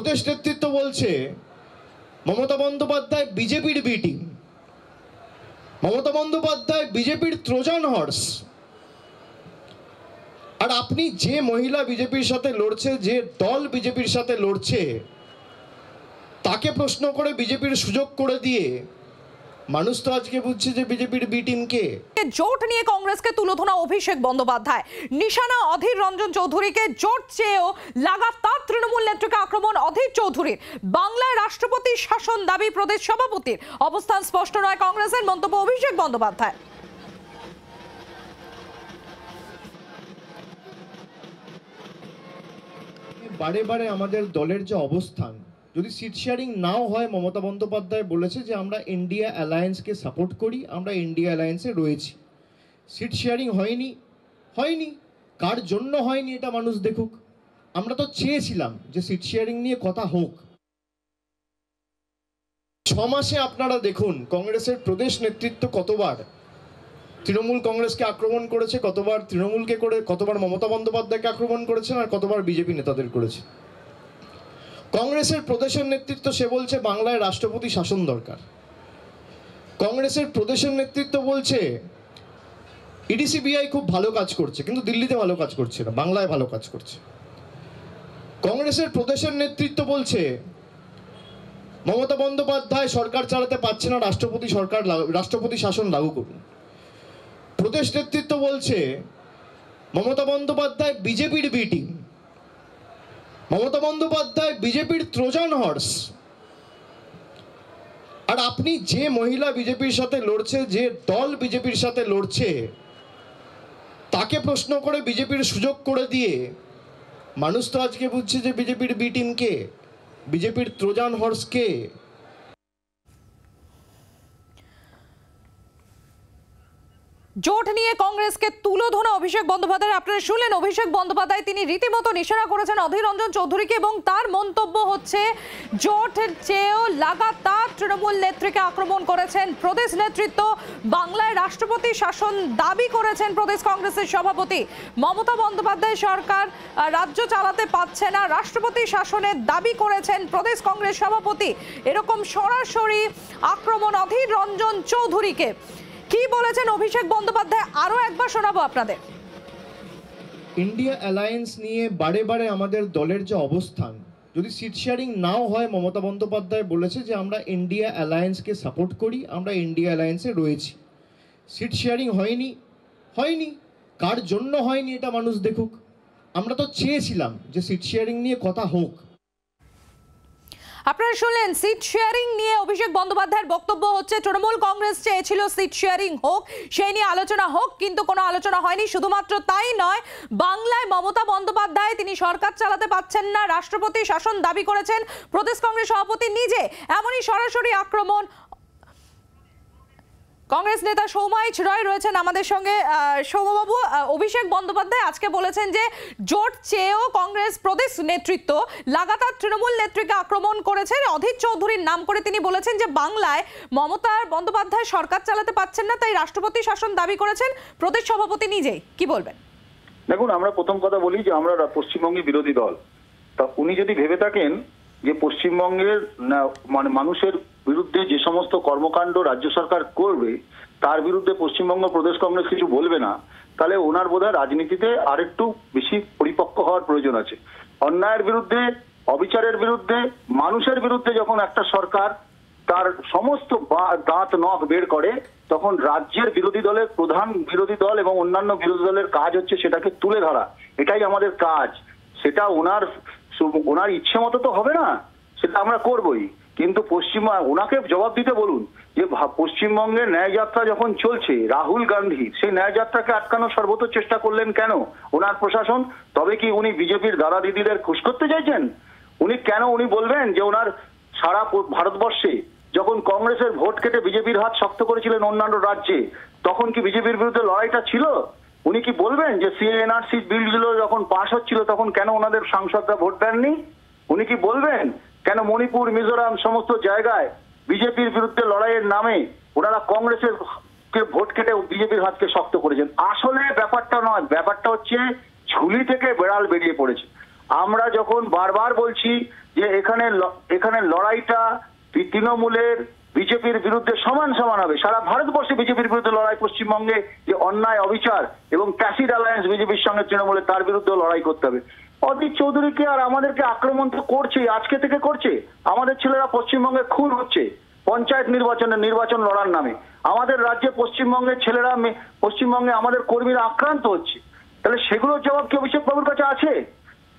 প্রদেশ নেতৃত্ব বলছে মমতা বন্দ্যোপাধ্যায় বিজেপির বি টিম, মমতা বন্দ্যোপাধ্যায় বিজেপির ট্রোজান হর্স। আর আপনি যে মহিলা বিজেপির সাথে লড়ছে, যে দল বিজেপির সাথে লড়ছে, তাকে প্রশ্ন করে বিজেপির সুযোগ করে দিয়ে মানুষ তো আজকে বুঝছে যে বিজেপির বি টিম কে। জোট নিয়ে কংগ্রেসকে তুলোধনা অভিষেক বন্দ্যোপাধ্যায়, নিশানা অধীর রঞ্জন চৌধুরীকে। জোট চেয়েও লাগাতার তৃণমূল নেত্রীকে আক্রমণ অধীর চৌধুরীর। বাংলায় রাষ্ট্রপতি শাসন দাবি প্রদেশ সভাপতির। অবস্থান স্পষ্ট নয় কংগ্রেসের, মন্তব্য অভিষেক বন্দ্যোপাধ্যায়। বারে বারে আমাদের দলের যে অবস্থান, যদি সিট শেয়ারিং নাও হয়, মমতা বন্দ্যোপাধ্যায় বলেছে যে আমরা ইন্ডিয়া অ্যালায়েন্সকে সাপোর্ট করি, আমরা ইন্ডিয়া অ্যালায়েন্সে রয়েছি। সিট শেয়ারিং হয়নি, কার জন্য হয়নি এটা মানুষ দেখুক। আমরা তো চেয়েছিলাম যে সিট শেয়ারিং নিয়ে কথা হোক। 6 মাসে আপনারা দেখুন কংগ্রেসের প্রদেশ নেতৃত্ব কতবার তৃণমূল কংগ্রেসকে আক্রমণ করেছে, কতবার তৃণমূলকে করে, কতবার মমতা বন্দ্যোপাধ্যায়কে আক্রমণ করেছেন, আর কতবার বিজেপি নেতাদের করেছে। কংগ্রেসের প্রদেশের নেতৃত্ব সে বলছে বাংলায় রাষ্ট্রপতি শাসন দরকার। কংগ্রেসের প্রদেশের নেতৃত্ব বলছে ইডিসিবিআই খুব ভালো কাজ করছে, কিন্তু দিল্লিতে ভালো কাজ করছে না, বাংলায় ভালো কাজ করছে। কংগ্রেসের প্রদেশের নেতৃত্ব বলছে মমতা বন্দ্যোপাধ্যায় সরকার চালাতে পারছে না, রাষ্ট্রপতি শাসন লাগু করুন। প্রদেশ নেতৃত্ব বলছে মমতা বন্দ্যোপাধ্যায় বিজেপির বি টিম, মমতা বন্দ্যোপাধ্যায় বিজেপির ট্রোজান হর্স। আর আপনি যে মহিলা বিজেপির সাথে লড়ছে, যে দল বিজেপির সাথে লড়ছে, তাকে প্রশ্ন করে বিজেপির সুযোগ করে দিয়ে মানুষ তো আজকে বুঝছে যে বিজেপির বি টিম কে, বিজেপির ট্রোজান হর্স কে। জোট নিয়ে কংগ্রেসকে তুলোধনা অভিষেক বন্দ্যোপাধ্যায়। আপনারা শুনলেন অভিষেক বন্দ্যোপাধ্যায়, তিনি রীতিমতো নিশানা করেছেন অধীর রঞ্জন চৌধুরীকে এবং তার মন্তব্য হচ্ছে জোট চেয়েও লাগাতার তৃণমূল নেত্রীকে আক্রমণ করেছেন প্রদেশ নেতৃত্ব। বাংলায় রাষ্ট্রপতি শাসন দাবি করেছেন প্রদেশ কংগ্রেসের সভাপতি। মমতা বন্দ্যোপাধ্যায় সরকার রাজ্য চালাতে পারছে না, রাষ্ট্রপতি শাসনের দাবি করেছেন প্রদেশ কংগ্রেস সভাপতি। এরকম সরাসরি আক্রমণ অধীর রঞ্জন চৌধুরীকে। কি বলেছেন অভিষেক বন্দ্যোপাধ্যায় আরো একবার শোনাবো আপনাদের। ইন্ডিয়া অ্যালায়েন্স নিয়ে বারে বারে আমাদের দলের যে অবস্থান, যদি সিট শেয়ারিং নাও হয়, মমতা বন্দ্যোপাধ্যায় বলেছে যে আমরা ইন্ডিয়া অ্যালায়েন্সকে সাপোর্ট করি, আমরা ইন্ডিয়া অ্যালায়েন্সে রয়েছি। সিট শেয়ারিং হয়নি, কার জন্য হয়নি এটা মানুষ দেখুক। আমরা তো চেয়েছিলাম যে সিট শেয়ারিং নিয়ে কথা হোক। আপনারা শুনলেন সিট শেয়ারিং নিয়ে অভিষেক বন্দ্যোপাধ্যায়ের বক্তব্য হচ্ছে তৃণমূল কংগ্রেস চেয়েছিল সিট শেয়ারিং হোক, সেই নিয়ে আলোচনা হোক, কিন্তু কোনো আলোচনা হয়নি। শুধুমাত্র তাই নয়, বাংলায় মমতা বন্দ্যোপাধ্যায় তিনি সরকার চালাতে পারছেন না, রাষ্ট্রপতি শাসন দাবি করেছেন প্রদেশ কংগ্রেস সভাপতি নিজে। এমনই সরাসরি আক্রমণ। কংগ্রেস নেতা সৌমাইচ রয় রয়েছেন আমাদের সঙ্গে। সৌমবাবু, অভিষেক বন্দ্যোপাধ্যায় আজকে বলেছেন যে জোট চেয়েও কংগ্রেস প্রদেশ নেতৃত্ব লাগাতার তৃণমূল নেত্রীকে আক্রমণ করেছেন। অধীর চৌধুরীর নাম করে তিনি বলেছেন যে বাংলায় মমতা বন্দ্যোপাধ্যায় সরকার চালাতে পারছেন না, তাই রাষ্ট্রপতি শাসন দাবি করেছেন প্রদেশ সভাপতি নিজেই। কি বলবেন? দেখুন, আমরা প্রথম কথা বলি যে আমরা পশ্চিমবঙ্গের বিরোধী দল। তা উনি যদি ভেবে থাকেন যে পশ্চিমবঙ্গের মানে মানুষের বিরুদ্ধে যে সমস্ত কর্মকাণ্ড রাজ্য সরকার করবে তার বিরুদ্ধে পশ্চিমবঙ্গ প্রদেশ কংগ্রেস কিছু বলবে না, তাহলে ওনার বোধহয় রাজনীতিতে আরেকটু বেশি পরিপক্ক হওয়ার প্রয়োজন আছে। অন্যায়ের বিরুদ্ধে, অবিচারের বিরুদ্ধে, মানুষের বিরুদ্ধে যখন একটা সরকার তার সমস্ত দাঁত নখ বের করে, তখন রাজ্যের বিরোধী দলের প্রধান বিরোধী দল এবং অন্যান্য বিরোধী দলের কাজ হচ্ছে সেটাকে তুলে ধরা। এটাই আমাদের কাজ। সেটা ওনার ইচ্ছে মতো তো হবে না, সেটা আমরা করবই, কিন্তু ওনাকে জবাব দিতে বলুন যে পশ্চিমবঙ্গের ন্যায়যাত্রা যখন চলছে, রাহুল গান্ধী সেই ন্যায়যাত্রাকে আটকানোর সর্বত চেষ্টা করলেন কেন ওনার প্রশাসন? তবে কি উনি বিজেপির দাদা দিদিদের খুশ করতে চাইছেন? উনি বলবেন যে ওনার সারা ভারতবর্ষে যখন কংগ্রেসের ভোট কেটে বিজেপির হাত শক্ত করেছিলেন অন্যান্য রাজ্যে, তখন কি বিজেপির বিরুদ্ধে লড়াইটা ছিল? উনি কি বলবেন যে সিএনআরসি বিলগুলো যখন পাশ হচ্ছিল তখন কেন ওনাদের সাংসদরা ভোট দেননি? উনি কি বলবেন কেন মণিপুর, মিজোরাম সমস্ত জায়গায় বিজেপির বিরুদ্ধে লড়াইয়ের নামে ওনারা কংগ্রেসের ভোট কেটে বিজেপির হাতকে শক্ত করেছেন? আসলে ব্যাপারটা নয়, ব্যাপারটা হচ্ছে ঝুলি থেকে বেড়াল বেরিয়ে পড়েছে। আমরা যখন বারবার বলছি যে এখানে লড়াইটা তৃণমূলের বিজেপির বিরুদ্ধে সমান সমান হবে। সারা ভারতবর্ষে বিজেপির বিরুদ্ধে লড়াই, পশ্চিমবঙ্গে যে অন্যায় অবিচার এবং ক্যাসিড অ্যালায়েন্স বিজেপির সঙ্গে তৃণমূলের, তার বিরুদ্ধে লড়াই করতে হবে। অধীর চৌধুরীকে আর আমাদেরকে আক্রমণ তো করছে, আজকে থেকে করছে। আমাদের ছেলেরা পশ্চিমবঙ্গে খুন হচ্ছে পঞ্চায়েত নির্বাচন লড়ার নামে। আমাদের রাজ্যে পশ্চিমবঙ্গের ছেলেরা, পশ্চিমবঙ্গে আমাদের কর্মীরা আক্রান্ত হচ্ছে। তাহলে সেগুলোর জবাব কি অভিষেক বাবুর কাছে আছে?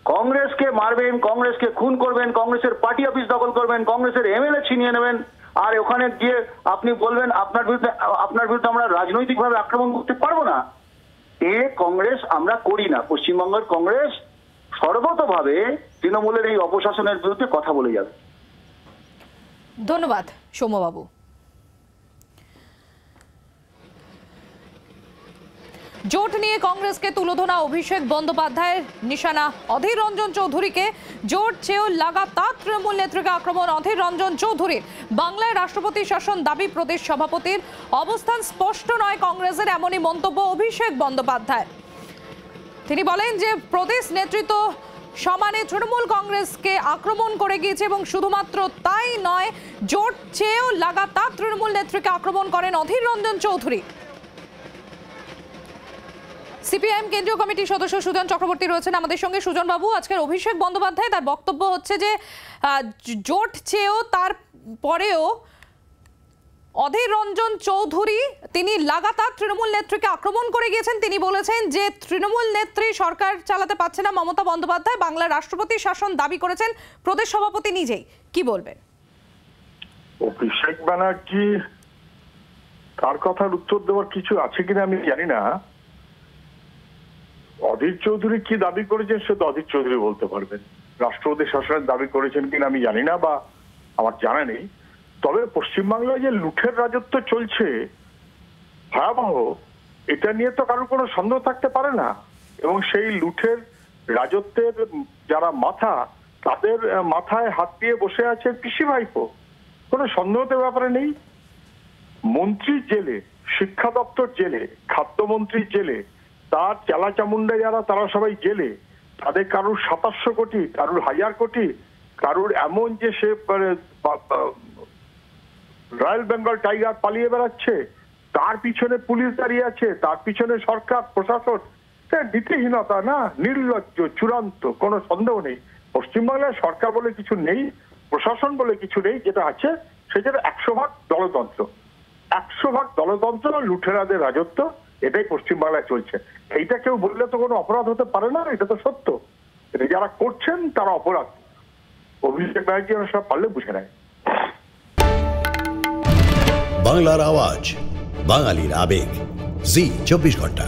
কংগ্রেসকে মারবেন, কংগ্রেসকে খুন করবেন, কংগ্রেসের পার্টি অফিস দখল করবেন, কংগ্রেসের এমএলএ ছিনিয়ে নেবেন, আর ওখানে গিয়ে আপনি বলবেন আপনার বিরুদ্ধে আমরা রাজনৈতিকভাবে আক্রমণ করতে পারবো না। কংগ্রেস আমরা করি না। পশ্চিমবঙ্গের কংগ্রেস সর্বতভাবে তৃণমূলের এই অপশাসনের বিরুদ্ধে কথা বলে যাবে। ধন্যবাদ সৌম্যবাবু। জোট নিয়ে কংগ্রেসকে তুলোধনা অভিষেক বন্দ্যোপাধ্যায়ের নিশানা অধীর রঞ্জন চৌধুরীকে। জোট চেয়েও লাগাতার তৃণমূল নেত্রীকে আক্রমণ অধীর রঞ্জন চৌধুরীর। বাংলায় রাষ্ট্রপতি শাসন দাবি প্রদেশ সভাপতির। অবস্থান স্পষ্ট নয় কংগ্রেসের, এমনই মন্তব্য অভিষেক বন্দ্যোপাধ্যায়। তিনি বলেন যে প্রদেশ নেতৃত্ব সমানে তৃণমূল কংগ্রেসকে আক্রমণ করে গিয়েছে এবং শুধুমাত্র তাই নয়, জোট চেয়েও লাগাতার তৃণমূল নেত্রীকে আক্রমণ করেন অধীর রঞ্জন চৌধুরী। সিপিআইএম কেন্দ্রীয় কমিটির সদস্য সুজন চক্রবর্তী রয়েছেন আমাদের সঙ্গে। সুজন বাবু, আজকের অভিষেক বন্দ্যোপাধ্যায় তার বক্তব্য হচ্ছে যে জোট চেয়েও তার পরেও অধীর রঞ্জন চৌধুরী তিনি লাগাতার তৃণমূল নেত্রীকে আক্রমণ করে গিয়েছেন। তিনি বলেছেন যে তৃণমূল নেত্রী সরকার চালাতে পারছে না মমতা বন্দ্যোপাধ্যায়, বাংলার রাষ্ট্রপতি শাসন দাবি করেছেন প্রদেশ সভাপতি নিজেই। কি বলবেন? অভিষেক ব্যানার্জি তার কথার উত্তর দেওয়ার কিছু আছে কিনা আমি জানি না। অধীর চৌধুরী কি দাবি করেছেন সে তো অধীর চৌধুরী বলতে পারবেন। রাষ্ট্রপতি শাসনের দাবি করেছেন কিনা আমি জানি না, বা আমার জানা নেই। তবে পশ্চিমবাংলায় যে লুঠের রাজত্ব চলছে ভয়াবহ, এটা নিয়ে তো কারোর কোনো সন্দেহ থাকতে পারে না। এবং সেই লুঠের রাজত্বের যারা মাথা, তাদের মাথায় হাত দিয়ে বসে আছে পিসি ভাইপো, কোনো সন্দেহতের ব্যাপারে নেই। মন্ত্রী জেলে, শিক্ষা দপ্তর জেলে, খাদ্যমন্ত্রী জেলে, তার চালা চামুন্ডা যারা তারা সবাই জেলে। তাদের কারুর ৭৭০ কোটি, কারুর ১০০০ কোটি, কারুর এমন যে সে রয়্যাল বেঙ্গল টাইগার পালিয়ে বেড়াচ্ছে, তার পিছনে পুলিশ দাঁড়িয়ে আছে, তার পিছনে সরকার প্রশাসন। নীতিহীনতা না, নির্লজ্জ, চূড়ান্ত, কোনো সন্দেহ নেই। পশ্চিমবাংলায় সরকার বলে কিছু নেই, প্রশাসন বলে কিছু নেই। যেটা আছে সেটা ১০০% দলতন্ত্র, ১০০% দলতন্ত্র, লুঠেরাদের রাজত্ব, এটাই পশ্চিমবাংলায় চলছে। এইটা কেউ বললে তো কোনো অপরাধ হতে পারে না, এটা তো সত্য। এটা যারা করছেন তারা অপরাধ। অভিষেক ব্যানার্জি সব পারলে বুঝে নেয়। বাংলার আওয়াজ, বাঙালির আবেগ, জি ২৪ ঘন্টা।